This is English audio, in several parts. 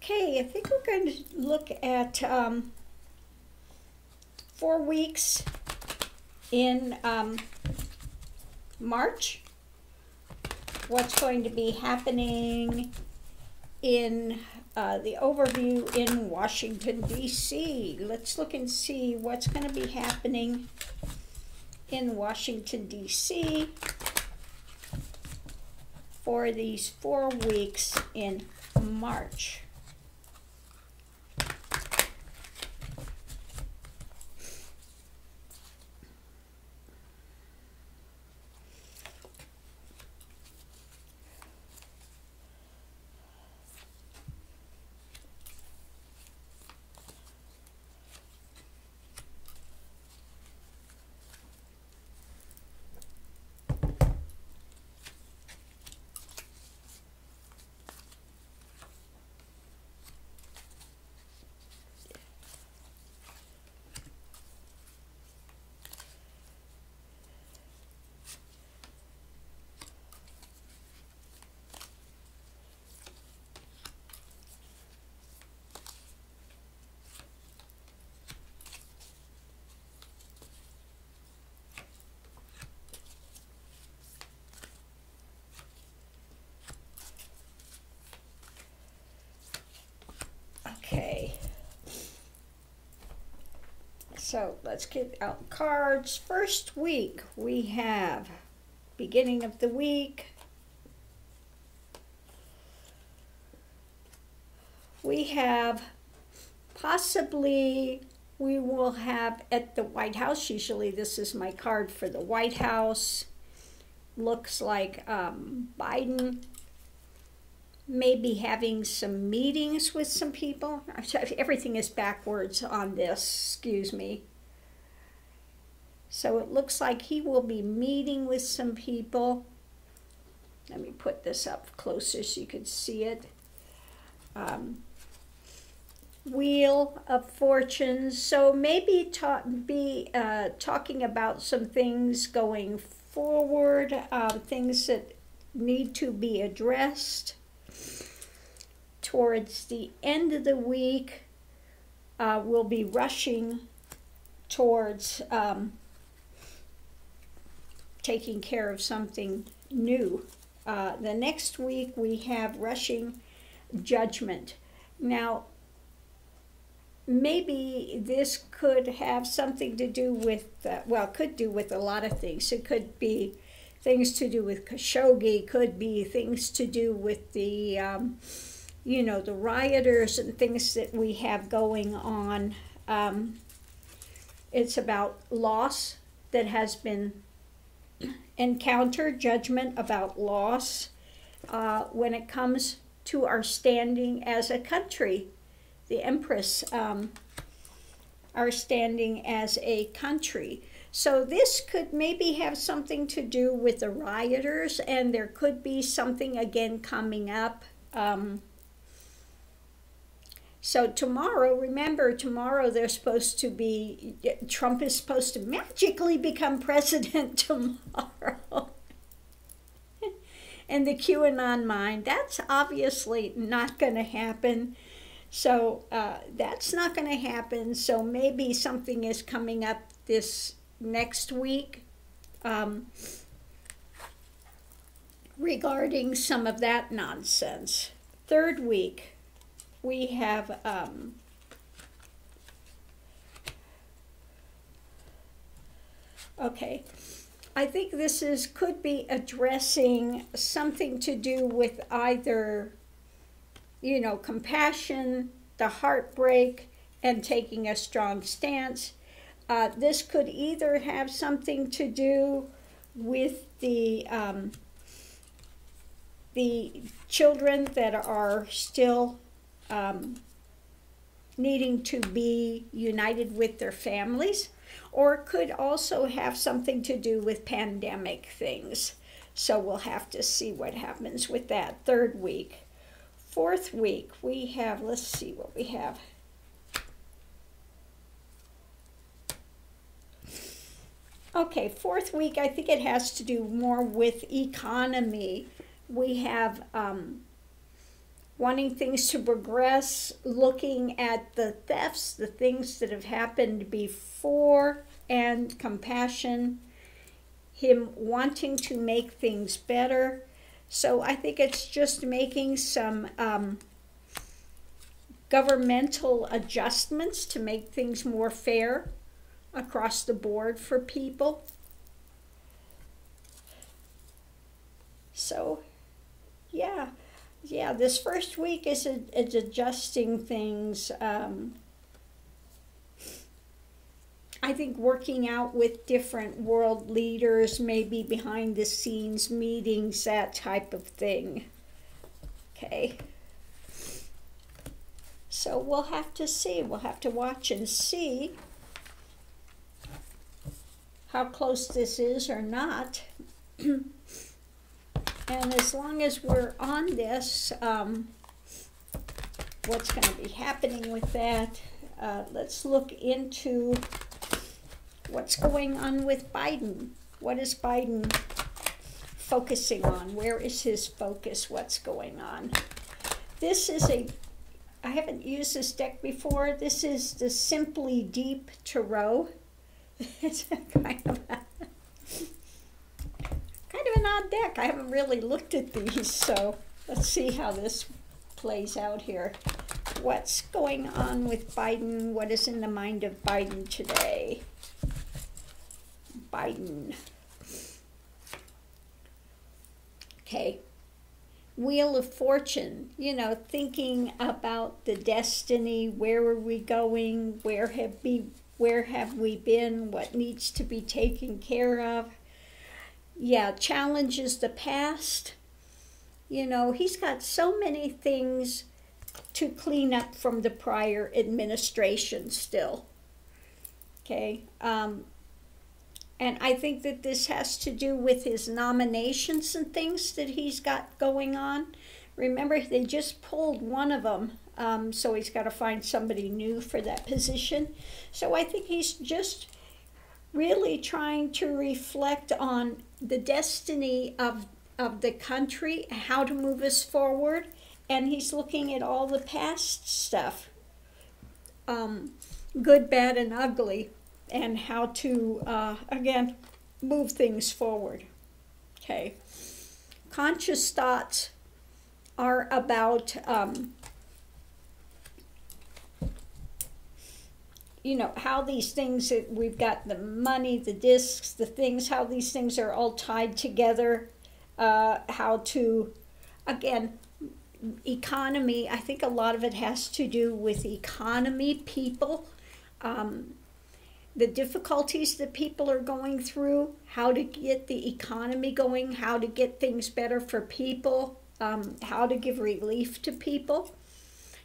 Okay, I think we're going to look at 4 weeks in March. What's going to be happening in the overview in Washington, D.C. Let's look and see what's going to be happening in Washington, D.C. for these 4 weeks in March. Okay, so let's get out cards. First week, we have beginning of the week. We have possibly, we will have at the White House, usually this is my card for the White House. Looks like Biden maybe having some meetings with some people. Everything is backwards on this, excuse me. So it looks like he will be meeting with some people. Let me put this up closer so you can see it. Wheel of Fortunes. So maybe talking about some things going forward, things that need to be addressed. Towards the end of the week, we'll be rushing towards taking care of something new. The next week we have rushing judgment. Now, maybe this could have something to do with, well, could do with a lot of things. It could be things to do with Khashoggi, could be things to do with the you know, the rioters and things that we have going on. It's about loss that has been encountered, judgment about loss when it comes to our standing as a country. The Empress, our standing as a country. So this could maybe have something to do with the rioters, and there could be something again coming up. So tomorrow, remember, tomorrow they're supposed to be, Trump is supposed to magically become president tomorrow. And the QAnon mind, that's obviously not going to happen. So that's not going to happen. So maybe something is coming up this next week regarding some of that nonsense. Third week, we have okay, I think this could be addressing something to do with either, you know, compassion, the heartbreak, and taking a strong stance. This could either have something to do with the children that are still needing to be united with their families, or it could also have something to do with pandemic things. So we'll have to see what happens with that. Third week. Fourth week, we have, let's see what we have. Okay, fourth week, I think it has to do more with economy. We have wanting things to progress, looking at the thefts, the things that have happened before, and compassion, him wanting to make things better. So I think it's just making some governmental adjustments to make things more fair across the board for people. So, yeah, this first week is adjusting things. I think working out with different world leaders, maybe behind the scenes meetings, that type of thing. Okay. So we'll have to see. We'll have to watch and see how close this is or not. And as long as we're on this, what's going to be happening with that? Let's look into what's going on with Biden. What is Biden focusing on? Where is his focus? What's going on? This is I haven't used this deck before. This is the Simply Deep Tarot. It's kind of an odd deck. I haven't really looked at these, so let's see how this plays out here. What's going on with Biden? What is in the mind of Biden today? Biden. Okay. Wheel of Fortune, thinking about the destiny, where are we going, where have we been, what needs to be taken care of. Yeah, challenges the past. He's got so many things to clean up from the prior administration still. Okay. And I think that this has to do with his nominations and things that he's got going on. Remember, they just pulled one of them, so he's got to find somebody new for that position. So I think he's just really trying to reflect on the destiny of the country, how to move us forward, and he's looking at all the past stuff, good, bad, and ugly, and how to, again, move things forward. Okay. Conscious thoughts are about, how these things, that we've got the money, the discs, the things, how these things are all tied together, how to, again, economy. I think a lot of it has to do with economy, people, the difficulties that people are going through, how to get the economy going, how to get things better for people, how to give relief to people,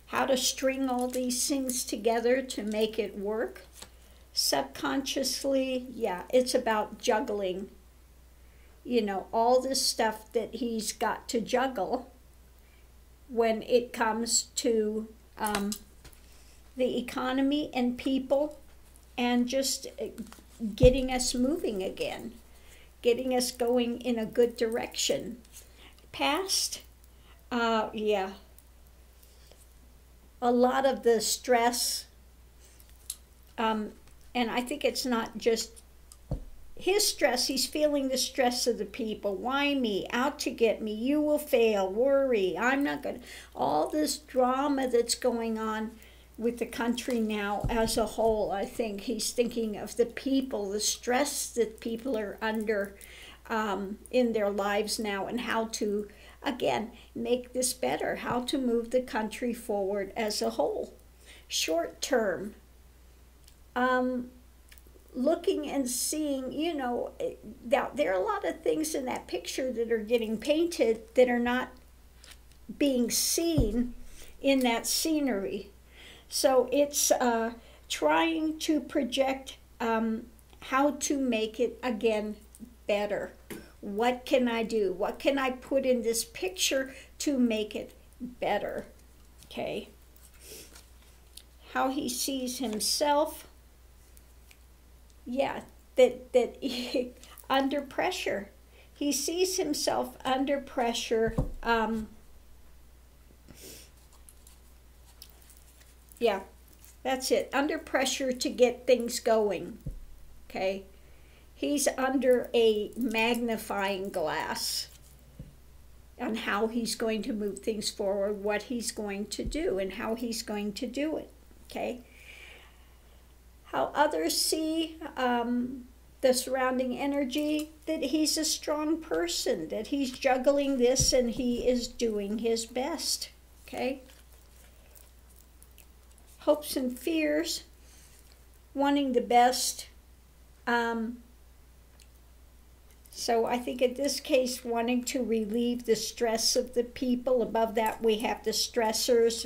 how to string all these things together to make it work. Subconsciously, yeah, it's about juggling, all this stuff that he's got to juggle when it comes to the economy and people, and just getting us moving again, getting us going in a good direction. Past, yeah, a lot of the stress, and I think it's not just his stress, he's feeling the stress of the people. Why me? Out to get me. You will fail. Worry. I'm not going to. All this drama that's going on with the country now as a whole. I think he's thinking of the people, the stress that people are under in their lives now, and how to, again, make this better, how to move the country forward as a whole. Short term, looking and seeing, there are a lot of things in that picture that are getting painted that are not being seen in that scenery. So it's trying to project how to make it, again, better. What can I do? What can I put in this picture to make it better? Okay. How he sees himself. Yeah, that he, under pressure. He sees himself under pressure. Yeah, that's it. Under pressure to get things going. Okay? He's under a magnifying glass on how he's going to move things forward, what he's going to do, and how he's going to do it. Okay? How others see the surrounding energy, that he's a strong person, that he's juggling this and he is doing his best. Okay? Hopes and fears, wanting the best. So I think in this case, wanting to relieve the stress of the people. Above that, we have the stressors.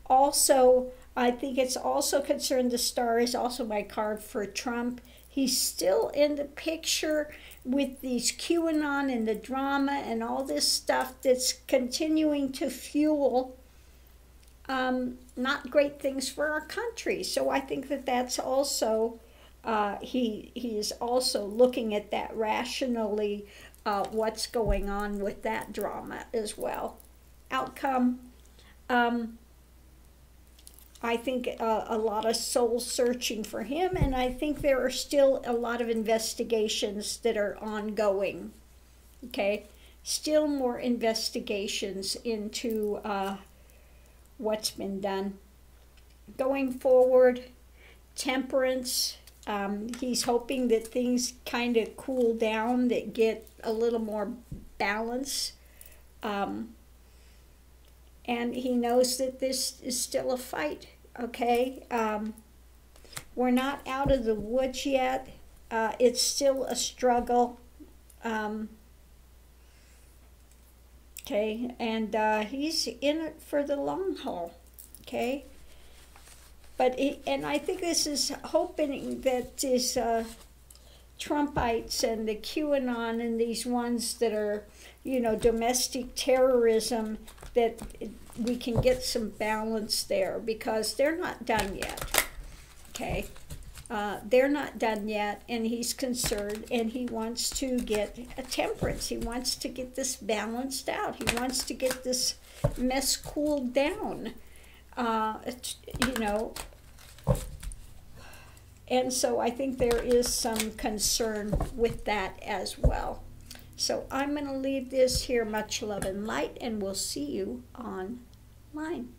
Also, I think it's also concerned, the star is also my card for Trump. He's still in the picture with these QAnon and the drama and all this stuff that's continuing to fuel not great things for our country. So I think that that's also, he is also looking at that rationally, what's going on with that drama as well. Outcome, I think a lot of soul searching for him, and I think there are still a lot of investigations that are ongoing. Okay, still more investigations into what's been done. Going forward, temperance, he's hoping that things kind of cool down, that get a little more balance. And he knows that this is still a fight, okay? We're not out of the woods yet. It's still a struggle. Okay, and he's in it for the long haul, okay? But and I think this is hoping that this Trumpites and the QAnon and these ones that are, you know, domestic terrorism, that we can get some balance there, because they're not done yet, okay? They're not done yet, and he's concerned, and he wants to get a temperance. He wants to get this balanced out. He wants to get this mess cooled down, you know. And so I think there is some concern with that as well. So I'm going to leave this here. Much love and light, and we'll see you online.